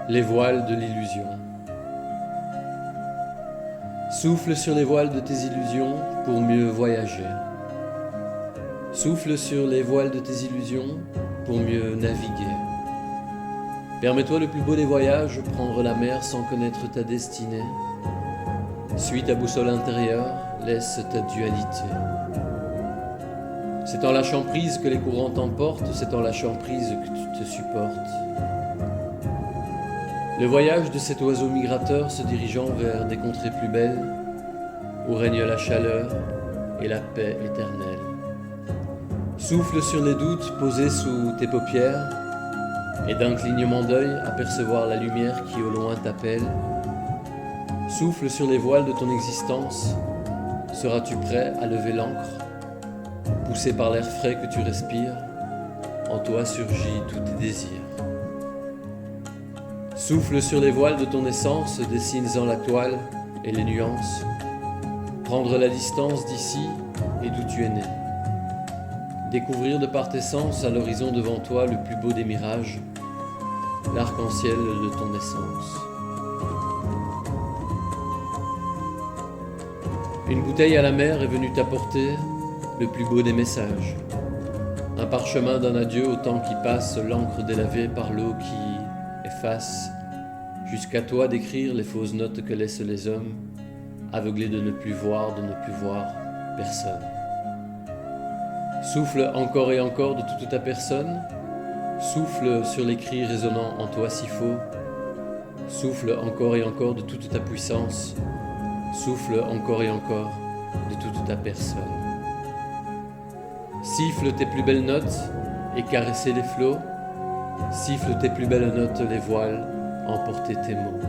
Les voiles de l'illusion. Souffle sur les voiles de tes illusions pour mieux voyager. Souffle sur les voiles de tes illusions pour mieux naviguer. Permets-toi le plus beau des voyages, prendre la mer sans connaître ta destinée. Suis ta boussole intérieure, laisse ta dualité. C'est en lâchant prise que les courants t'emportent, c'est en lâchant prise que tu te supportes. Le voyage de cet oiseau migrateur se dirigeant vers des contrées plus belles, où règne la chaleur et la paix éternelle. Souffle sur les doutes posés sous tes paupières, et d'un clignement d'œil apercevoir la lumière qui au loin t'appelle. Souffle sur les voiles de ton existence, seras-tu prêt à lever l'ancre? Poussé par l'air frais que tu respires, en toi surgit tous tes désirs. Souffle sur les voiles de ton essence, dessine-en la toile et les nuances. Prendre la distance d'ici et d'où tu es né. Découvrir de par tes sens à l'horizon devant toi le plus beau des mirages, l'arc-en-ciel de ton essence. Une bouteille à la mer est venue t'apporter le plus beau des messages. Un parchemin d'un adieu au temps qui passe, l'encre délavée par l'eau qui efface, jusqu'à toi d'écrire les fausses notes que laissent les hommes, aveuglés de ne plus voir personne. Souffle encore et encore de toute ta personne, souffle sur les cris résonnant en toi si faux, souffle encore et encore de toute ta puissance, souffle encore et encore de toute ta personne. Siffle tes plus belles notes et caresser les flots, siffle tes plus belles notes les voiles, emporter tes mots.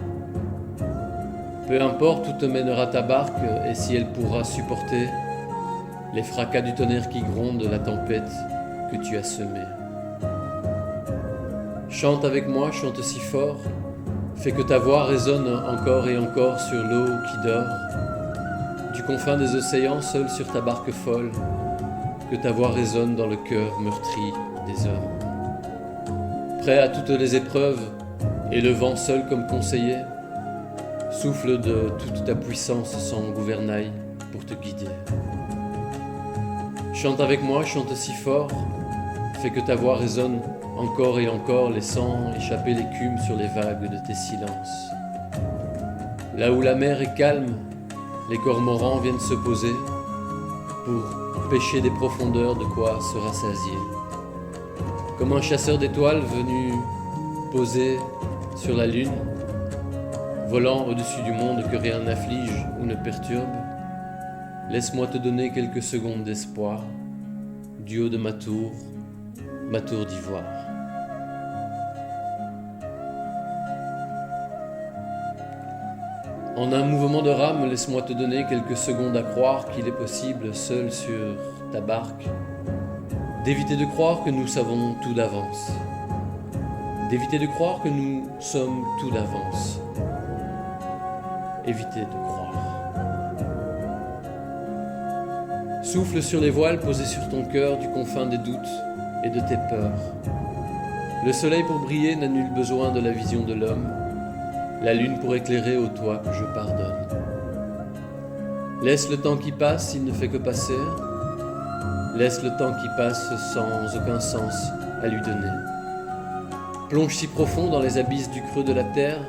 Peu importe où te mènera ta barque et si elle pourra supporter les fracas du tonnerre qui gronde la tempête que tu as semée. Chante avec moi, chante si fort, fais que ta voix résonne encore et encore sur l'eau qui dort, du confin des océans seul sur ta barque folle, que ta voix résonne dans le cœur meurtri des hommes. Prêt à toutes les épreuves, et le vent seul comme conseiller, souffle de toute ta puissance sans gouvernail pour te guider. Chante avec moi, chante si fort, fais que ta voix résonne encore et encore, laissant échapper l'écume sur les vagues de tes silences. Là où la mer est calme, les cormorans viennent se poser pour pêcher des profondeurs de quoi se rassasier. Comme un chasseur d'étoiles venu poser sur la lune, volant au-dessus du monde que rien n'afflige ou ne perturbe, laisse-moi te donner quelques secondes d'espoir, du haut de ma tour d'ivoire. En un mouvement de rame, laisse-moi te donner quelques secondes à croire qu'il est possible, seul sur ta barque, d'éviter de croire que nous savons tout d'avance, d'éviter de croire que nous sommes tout d'avance, éviter de croire. Souffle sur les voiles posées sur ton cœur du confin des doutes et de tes peurs. Le soleil pour briller n'a nul besoin de la vision de l'homme, la lune pour éclairer au toit que je pardonne. Laisse le temps qui passe, il ne fait que passer. Laisse le temps qui passe sans aucun sens à lui donner. Plonge si profond dans les abysses du creux de la terre,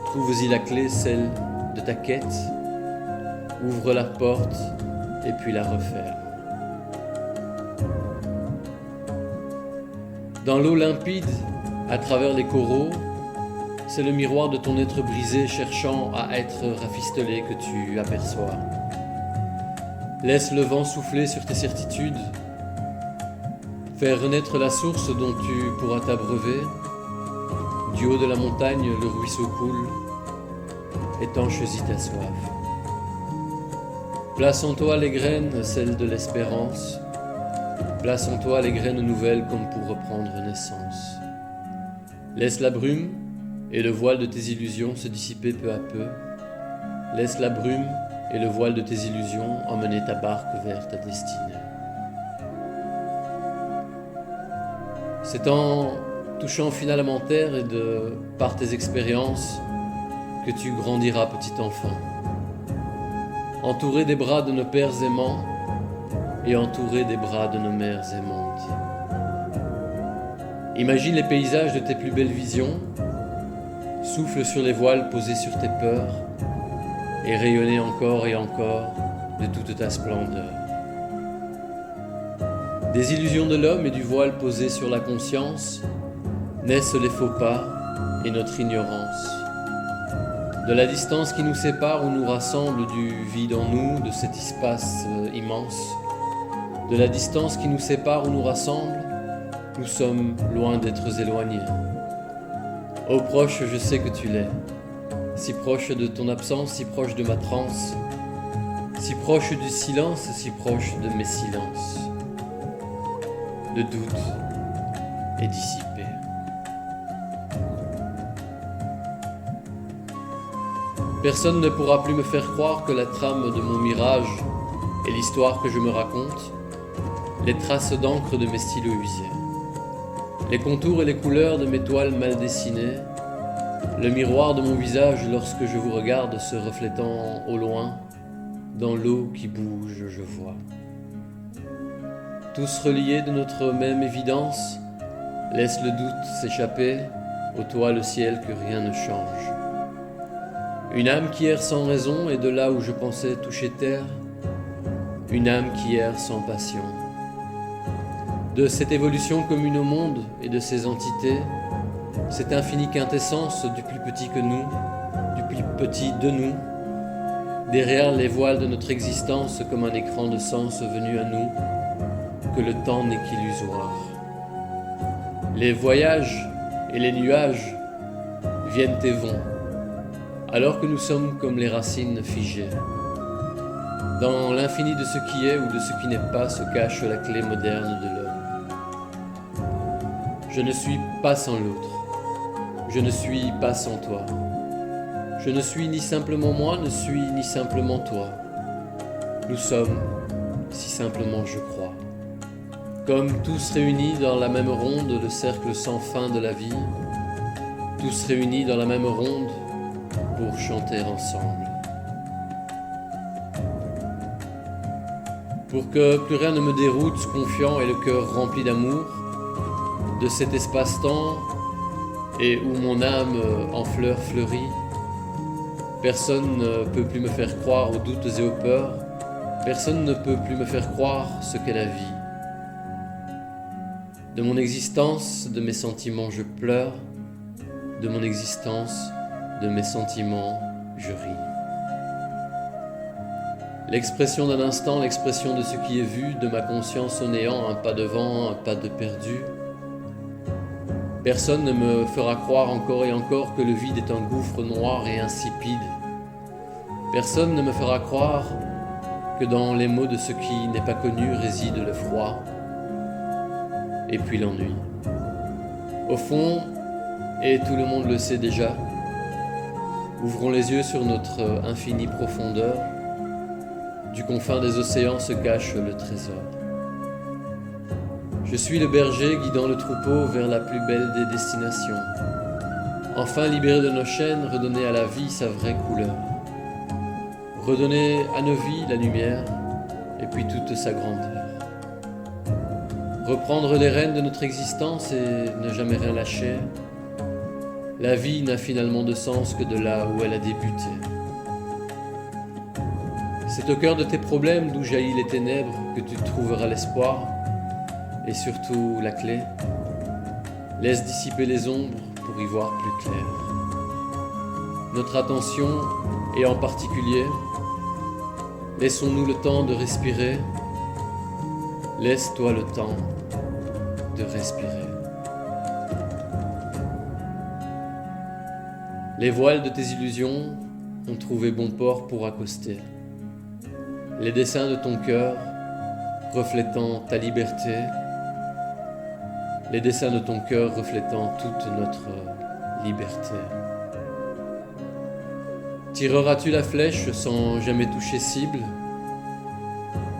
trouve-y la clé, celle de ta quête. Ouvre la porte et puis la referme. Dans l'eau limpide, à travers les coraux, c'est le miroir de ton être brisé cherchant à être rafistolé que tu aperçois. Laisse le vent souffler sur tes certitudes, faire renaître la source dont tu pourras t'abreuver. Du haut de la montagne, le ruisseau coule, étanche-y ta soif. Place en toi les graines, celles de l'espérance. Place en toi les graines nouvelles comme pour reprendre naissance. Laisse la brume et le voile de tes illusions se dissiper peu à peu. Laisse la brume et le voile de tes illusions emmener ta barque vers ta destinée. C'est en touchant finalement terre et de par tes expériences que tu grandiras petit enfant. Entouré des bras de nos pères aimants et entouré des bras de nos mères aimantes. Imagine les paysages de tes plus belles visions, souffle sur les voiles posés sur tes peurs et rayonner encore et encore de toute ta splendeur. Des illusions de l'homme et du voile posé sur la conscience naissent les faux pas et notre ignorance. De la distance qui nous sépare ou nous rassemble du vide en nous, de cet espace immense, de la distance qui nous sépare ou nous rassemble, nous sommes loin d'être éloignés. Ô proche, je sais que tu l'es, si proche de ton absence, si proche de ma transe, si proche du silence, si proche de mes silences, de doute et dissipé. Personne ne pourra plus me faire croire que la trame de mon mirage et l'histoire que je me raconte, les traces d'encre de mes stylos usés, les contours et les couleurs de mes toiles mal dessinées, le miroir de mon visage lorsque je vous regarde se reflétant au loin, dans l'eau qui bouge, je vois. Tous reliés de notre même évidence, laisse le doute s'échapper, ô toi le ciel que rien ne change. Une âme qui erre sans raison et de là où je pensais toucher terre, une âme qui erre sans passion. De cette évolution commune au monde et de ses entités, cette infinie quintessence du plus petit que nous, du plus petit de nous, derrière les voiles de notre existence comme un écran de sens venu à nous, que le temps n'est qu'illusoire. Les voyages et les nuages viennent et vont, alors que nous sommes comme les racines figées. Dans l'infini de ce qui est ou de ce qui n'est pas se cache la clé moderne de l'homme. Je ne suis pas sans l'autre, je ne suis pas sans toi. Je ne suis ni simplement moi, ne suis ni simplement toi. Nous sommes, si simplement je crois. Comme tous réunis dans la même ronde, le cercle sans fin de la vie, tous réunis dans la même ronde, pour chanter ensemble. Pour que plus rien ne me déroute, confiant et le cœur rempli d'amour, de cet espace-temps et où mon âme en fleurs fleurit, personne ne peut plus me faire croire aux doutes et aux peurs, personne ne peut plus me faire croire ce qu'est la vie. De mon existence, de mes sentiments, je pleure, de mon existence, de mes sentiments, je ris. L'expression d'un instant, l'expression de ce qui est vu, de ma conscience au néant, un pas devant, un pas de perdu. Personne ne me fera croire encore et encore que le vide est un gouffre noir et insipide. Personne ne me fera croire que dans les mots de ce qui n'est pas connu réside le froid et puis l'ennui. Au fond, et tout le monde le sait déjà, ouvrons les yeux sur notre infinie profondeur. Du confin des océans se cache le trésor. Je suis le berger guidant le troupeau vers la plus belle des destinations. Enfin libéré de nos chaînes, redonner à la vie sa vraie couleur. Redonner à nos vies la lumière et puis toute sa grandeur. Reprendre les rênes de notre existence et ne jamais rien lâcher. La vie n'a finalement de sens que de là où elle a débuté. C'est au cœur de tes problèmes d'où jaillissent les ténèbres que tu trouveras l'espoir et surtout la clé. Laisse dissiper les ombres pour y voir plus clair. Notre attention et en particulier, laissons-nous le temps de respirer. Laisse-toi le temps de respirer. Les voiles de tes illusions ont trouvé bon port pour accoster. Les dessins de ton cœur reflétant ta liberté, les dessins de ton cœur reflétant toute notre liberté. Tireras-tu la flèche sans jamais toucher cible?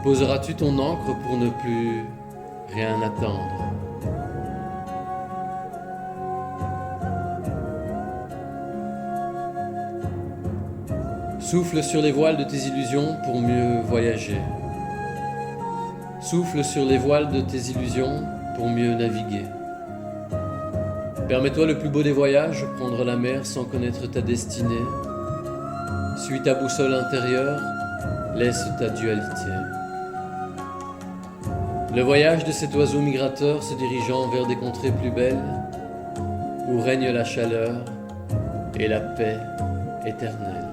Poseras-tu ton encre pour ne plus rien attendre? Souffle sur les voiles de tes illusions pour mieux voyager. Souffle sur les voiles de tes illusions pour mieux naviguer. Permets-toi le plus beau des voyages, prendre la mer sans connaître ta destinée. Suis ta boussole intérieure, laisse ta dualité. Le voyage de cet oiseau migrateur se dirigeant vers des contrées plus belles, où règne la chaleur et la paix éternelle.